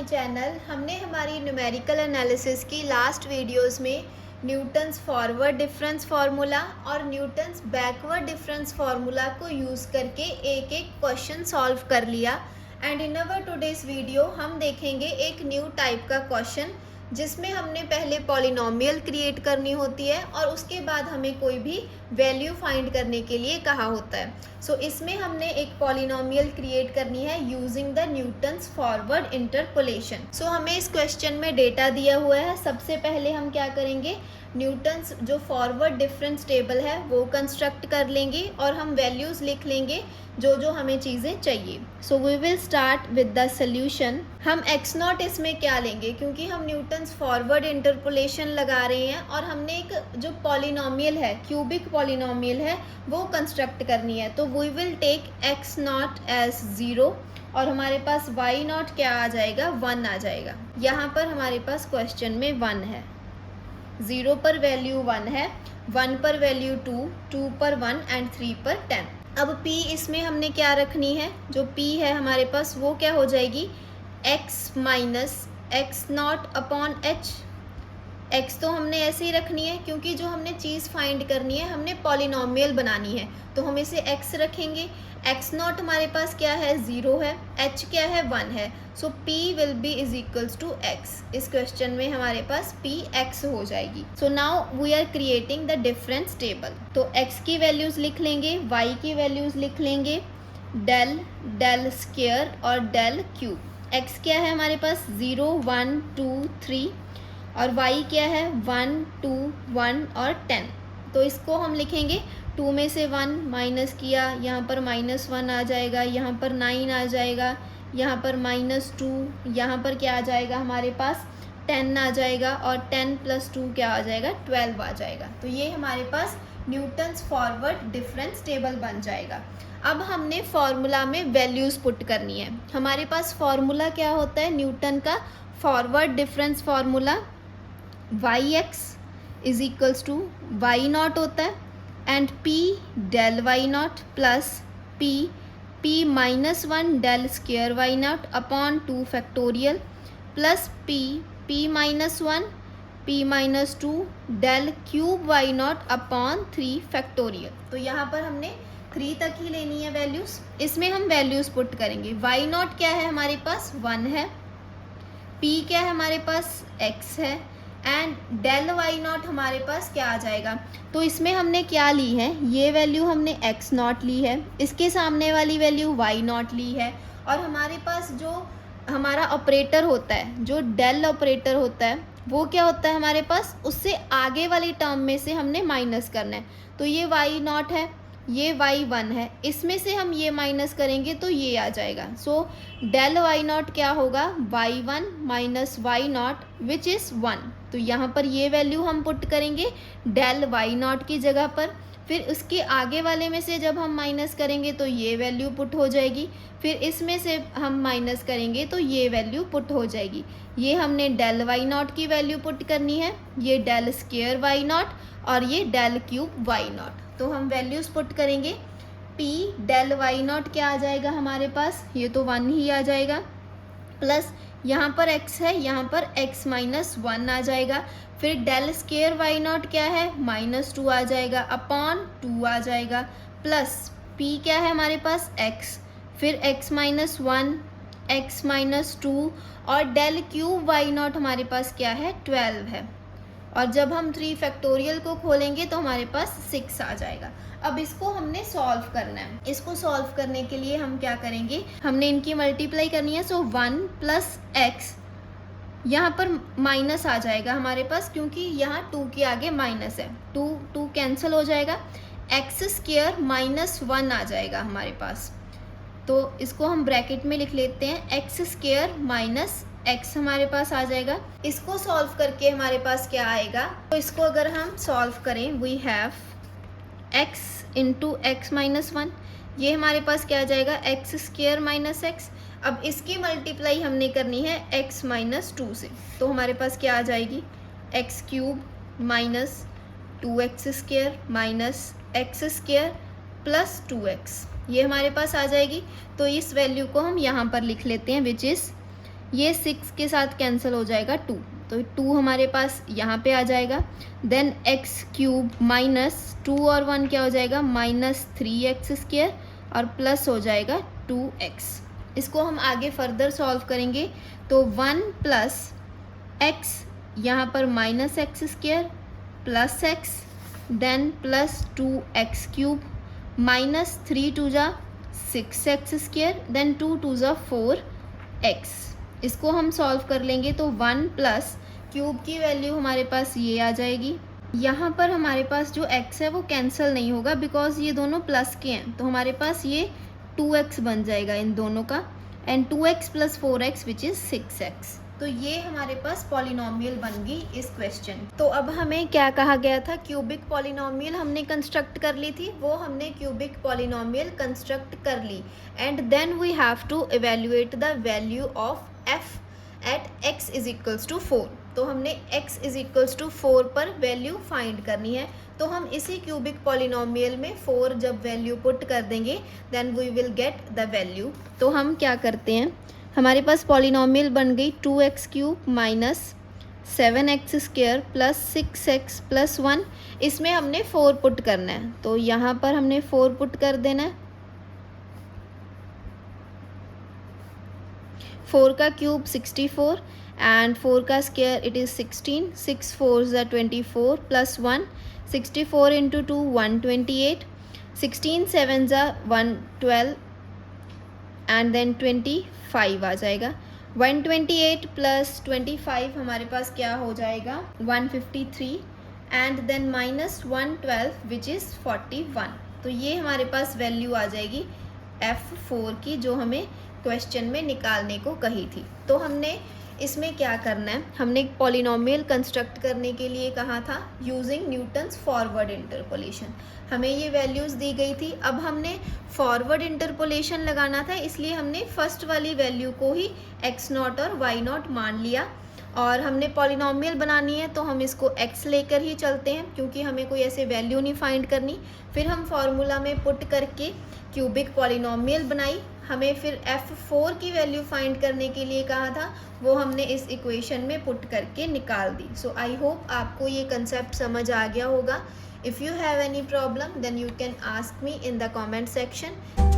My channel. हमने हमारी numerical analysis की लास्ट वीडियोस में न्यूटन्स फॉरवर्ड डिफरेंस फार्मूला और न्यूटन्स बैकवर्ड डिफरेंस फार्मूला को यूज़ करके एक एक क्वेश्चन सॉल्व कर लिया। And in our today's video हम देखेंगे एक न्यू टाइप का क्वेश्चन जिसमें हमने पहले पॉलिनोमियल क्रिएट करनी होती है और उसके बाद हमें कोई भी वैल्यू फाइंड करने के लिए कहा होता है। सो इसमें हमने एक पॉलिनोमियल क्रिएट करनी है using the Newton's forward interpolation. So हमें इस क्वेश्चन में डेटा दिया हुआ है। सबसे पहले हम क्या करेंगे, न्यूटन्स जो फॉरवर्ड डिफरेंस टेबल है वो कंस्ट्रक्ट कर लेंगे और हम वैल्यूज़ लिख लेंगे जो जो हमें चीज़ें चाहिए। So we will start with the solution. हम एक्स नॉट इसमें क्या लेंगे, क्योंकि हम न्यूटन्स फॉरवर्ड इंटरपोलेशन लगा रहे हैं और हमने एक जो पॉलिनोमियल है, क्यूबिक पॉलिनोमियल है, वो कंस्ट्रक्ट करनी है। तो we will take x naught as 0 और हमारे पास वाई नॉट क्या आ जाएगा, 1 आ जाएगा। यहाँ पर हमारे पास क्वेश्चन में 1 है, 0 पर वैल्यू 1 है, 1 पर वैल्यू 2, 2 पर 1 एंड 3 पर 10। अब p इसमें हमने क्या रखनी है, जो p है हमारे पास वो क्या हो जाएगी, x minus x not upon H. x तो हमने ऐसे ही रखनी है क्योंकि जो हमने चीज़ फाइंड करनी है हमने पॉलिनोमियल बनानी है, तो हम इसे x रखेंगे। x नॉट हमारे पास क्या है, 0 है, h क्या है, 1 है। So p will be is equals to x। इस क्वेश्चन में हमारे पास p x हो जाएगी। So now we are creating the difference table. तो x की वैल्यूज़ लिख लेंगे, y की वैल्यूज़ लिख लेंगे, डेल डेल स्क्वायर और डेल क्यूब। x क्या है हमारे पास, 0 1 2 3 और y क्या है, 1 2 1 और 10। तो इसको हम लिखेंगे, 2 में से 1 माइनस किया, यहाँ पर -1 आ जाएगा, यहाँ पर 9 आ जाएगा, यहाँ पर -2, यहाँ पर क्या आ जाएगा हमारे पास 10 आ जाएगा और 10 + 2 क्या आ जाएगा, 12 आ जाएगा। तो ये हमारे पास न्यूटन्स फॉरवर्ड डिफरेंस टेबल बन जाएगा। अब हमने फॉर्मूला में वैल्यूज़ पुट करनी है। हमारे पास फॉर्मूला क्या होता है न्यूटन का forward difference formula, yx is equals to y naught होता है and p del y naught plus p -1 del square y naught upon 2 factorial plus p -1 p-2 del cube y naught upon 3 factorial. तो यहाँ पर हमने 3 तक ही लेनी है values. इसमें हम वैल्यूज़ पुट करेंगे। वाई नॉट क्या है हमारे पास, 1 है, p क्या है हमारे पास, x है एंड डेल वाई नॉट हमारे पास क्या आ जाएगा। तो इसमें हमने क्या ली है, ये वैल्यू हमने एक्स नॉट ली है, इसके सामने वाली वैल्यू वाई नॉट ली है और हमारे पास जो हमारा ऑपरेटर होता है, जो डेल ऑपरेटर होता है, वो क्या होता है हमारे पास, उससे आगे वाली टर्म में से हमने माइनस करना है। तो ये वाई नॉट है, ये y1 है, इसमें से हम ये माइनस करेंगे तो ये आ जाएगा। सो डेल वाई नॉट क्या होगा, y1 minus y naught which is 1। तो यहाँ पर ये वैल्यू हम पुट करेंगे डेल वाई नॉट की जगह पर। फिर उसके आगे वाले में से जब हम माइनस करेंगे तो ये वैल्यू पुट हो जाएगी, फिर इसमें से हम माइनस करेंगे तो ये वैल्यू पुट हो जाएगी। ये हमने डेल वाई नॉट की वैल्यू पुट करनी है, ये डेल स्क्वायर वाई नॉट और ये डेल क्यूब वाई नॉट। तो हम वैल्यूज़ पुट करेंगे, p डेल वाई नॉट क्या आ जाएगा हमारे पास, ये तो 1 ही आ जाएगा, प्लस यहाँ पर x है, यहाँ पर x -1 आ जाएगा, फिर डेल स्क्वायर वाई नॉट क्या है, -2 आ जाएगा, अपॉन 2 आ जाएगा, प्लस p क्या है हमारे पास, x, फिर x -1 x -2 और डेल क्यूब वाई नॉट हमारे पास क्या है, 12 है। और जब हम 3 फैक्टोरियल को खोलेंगे तो हमारे पास 6 आ जाएगा। अब इसको हमने सॉल्व करना है। इसको सॉल्व करने के लिए हम क्या करेंगे, हमने इनकी मल्टीप्लाई करनी है। सो 1 + x, यहाँ पर माइनस आ जाएगा हमारे पास क्योंकि यहाँ 2 के आगे माइनस है, 2 कैंसिल हो जाएगा, x² -1 आ जाएगा हमारे पास। तो इसको हम ब्रैकेट में लिख लेते हैं, x² x हमारे पास आ जाएगा। इसको सॉल्व करके हमारे पास क्या आएगा, तो इसको अगर हम सॉल्व करें, we have x into x -1, ये हमारे पास क्या आ जाएगा, x² -x। अब इसकी मल्टीप्लाई हमने करनी है x -2 से, तो हमारे पास क्या आ जाएगी, x³ -2x² -x² plus 2x, ये हमारे पास आ जाएगी। तो इस वैल्यू को हम यहाँ पर लिख लेते हैं विच इज़ ये 6 के साथ कैंसिल हो जाएगा 2, तो 2 हमारे पास यहाँ पे आ जाएगा। देन एक्स क्यूब माइनस 2 और 1 क्या हो जाएगा, -3x² और प्लस हो जाएगा 2x। इसको हम आगे फर्दर सॉल्व करेंगे तो 1 प्लस x, यहाँ पर -x² plus x, then plus 2x³ minus 3 2 जा 6x², देन 2 2 जा 4x। इसको हम सॉल्व कर लेंगे तो 1 प्लस क्यूब की वैल्यू हमारे पास ये आ जाएगी। यहाँ पर हमारे पास जो x है वो कैंसिल नहीं होगा बिकॉज ये दोनों प्लस के हैं, तो हमारे पास ये 2x बन जाएगा इन दोनों का, and 2x plus 4x which is 6x। तो ये हमारे पास पॉलिनॉमियल बन गई इस क्वेश्चन। तो अब हमें क्या कहा गया था, क्यूबिक पॉलिनॉमियल हमने कंस्ट्रक्ट कर ली थी, वो हमने क्यूबिक पॉलिनॉमियल कंस्ट्रक्ट कर ली, and then we have to evaluate the value of f at x is equals to 4। तो हमने x इज इक्वल्स टू 4 पर वैल्यू फाइंड करनी है। तो हम इसी क्यूबिक पॉलिनॉमियल में 4 जब वैल्यू पुट कर देंगे then we will get the value. तो हम क्या करते हैं, हमारे पास पॉलिनॉमियल बन गई 2x³ minus 7x² plus 6x plus 1। इसमें हमने 4 पुट करना है, तो यहाँ पर हमने 4 पुट कर देना है। 4 का क्यूब 64 एंड 4 का स्क्वायर इट इज़ 16, 6 4 ज़ा 24 प्लस 1, 64 इंटू 2 128, 16 7 ज़ा 112 एंड देन 25 आ जाएगा। 128 प्लस 25 हमारे पास क्या हो जाएगा 153 and then minus 112 which is 41। तो ये हमारे पास वैल्यू आ जाएगी F4 की जो हमें क्वेश्चन में निकालने को कही थी। तो हमने इसमें क्या करना है, हमने एक पॉलिनॉमियल कंस्ट्रक्ट करने के लिए कहा था यूजिंग न्यूटन्स फॉरवर्ड इंटरपोलेशन। हमें ये वैल्यूज़ दी गई थी, अब हमने फॉरवर्ड इंटरपोलेशन लगाना था, इसलिए हमने फर्स्ट वाली वैल्यू को ही x0 और y0 मान लिया, और हमने पॉलिनॉमियल बनानी है तो हम इसको x लेकर ही चलते हैं क्योंकि हमें कोई ऐसे वैल्यू नहीं फाइंड करनी। फिर हम फार्मूला में पुट करके क्यूबिक पॉलिनॉमियल बनाई, हमें फिर F4 की वैल्यू फाइंड करने के लिए कहा था, वो हमने इस इक्वेशन में पुट करके निकाल दी। सो आई होप आपको ये कंसेप्ट समझ आ गया होगा। If you have any problem then you can ask me in the comment section.